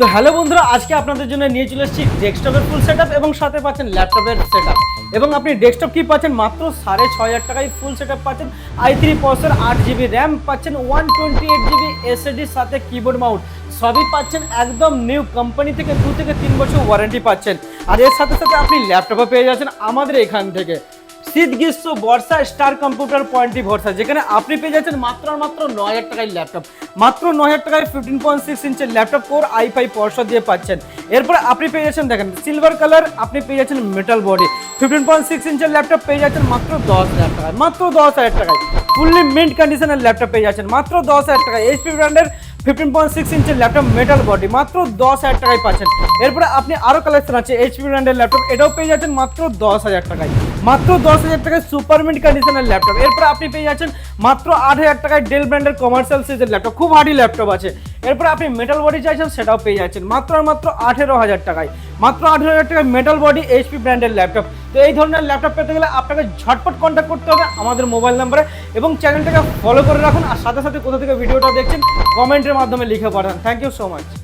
তো হ্যালো বন্ধুরা, আজকে আপনাদের জন্য নিয়ে চলে এসেছি ডেস্কটপের ফুল সেটআপ এবং সাথে পাচ্ছেন ল্যাপটপের সেটআপ। এবং আপনি ডেস্কটপ কি পাচ্ছেন মাত্র 6,500 টাকায় ফুল সেটআপ পাচ্ছেন। i3 প্রসেসর, 8GB র্যাম পাচ্ছেন, 128GB এসএসডির সাথে কিবোর্ড মাউন্ট সবই পাচ্ছেন একদম নিউ কোম্পানি থেকে 2 থেকে 3 বছর ওয়ারেন্টি পাচ্ছেন। আর এর সাথে সাথে আপনি ল্যাপটপও পেয়ে যাচ্ছেন আমাদের এখান থেকে। শীত গ্রীষ্ম বর্ষা স্টার কম্পিউটার পয়েন্টই ভরসা, যেখানে আপনি পেয়ে যাচ্ছেন মাত্র 9,000 টাকায় ল্যাপটপ। মাত্র 9,000 টাকায় 15.6 ইঞ্চের ল্যাপটপ কোর i5 পরশা দিয়ে পাচ্ছেন। এরপরে আপনি পেয়ে যাচ্ছেন দেখেন সিলভার কালার, আপনি পেয়ে যাচ্ছেন মেটাল বডি 15.6 ইঞ্চের ল্যাপটপ পেয়ে যাচ্ছেন মাত্র 10,000 টাকায়। মাত্র 10,000 টাকায় ফুললি মিন্ট কন্ডিশনের ল্যাপটপ পেয়ে যাচ্ছেন মাত্র 10,000 টাকায়। এইচপি ব্র্যান্ডের 15.6 ইঞ্চের ল্যাপটপ মেটাল বডি মাত্র 10,000 টাকায় পাচ্ছেন। এরপরে আপনি আরও কালেকশন আছে এইচপি ব্র্যান্ডের ল্যাপটপ, এটাও পেয়ে যাচ্ছেন মাত্র 10,000 টাকায়। মাত্র 10,000 টাকায় সুপার মিন্ট কন্ডিশনের ল্যাপটপ। এরপরে আপনি পেয়ে যাচ্ছেন মাত্র 8,000 টাকায় ডেল ব্র্যান্ডের কমার্শিয়াল সিরিজের ল্যাপটপ, খুব হার্ডি ল্যাপটপ আছে। এরপর আপনি মেটাল বডি চাইছেন সেটাও পেয়ে যাচ্ছেন মাত্র 18,000 টাকায়। মাত্র 18,000 টাকায় মেটাল বডি এইচপি ব্র্যান্ডের ল্যাপটপ। তো এই ধরনের ল্যাপটপ পেতে গেলে আপনাকে ঝটপট কন্ট্যাক্ট করতে হবে আমাদের মোবাইল নাম্বারে এবং চ্যানেলটাকে ফলো করে রাখুন। আর সাথে সাথে কোথা থেকে ভিডিওটা দেখছেন কমেন্টের মাধ্যমে লিখে পাঠান। Thank you so much.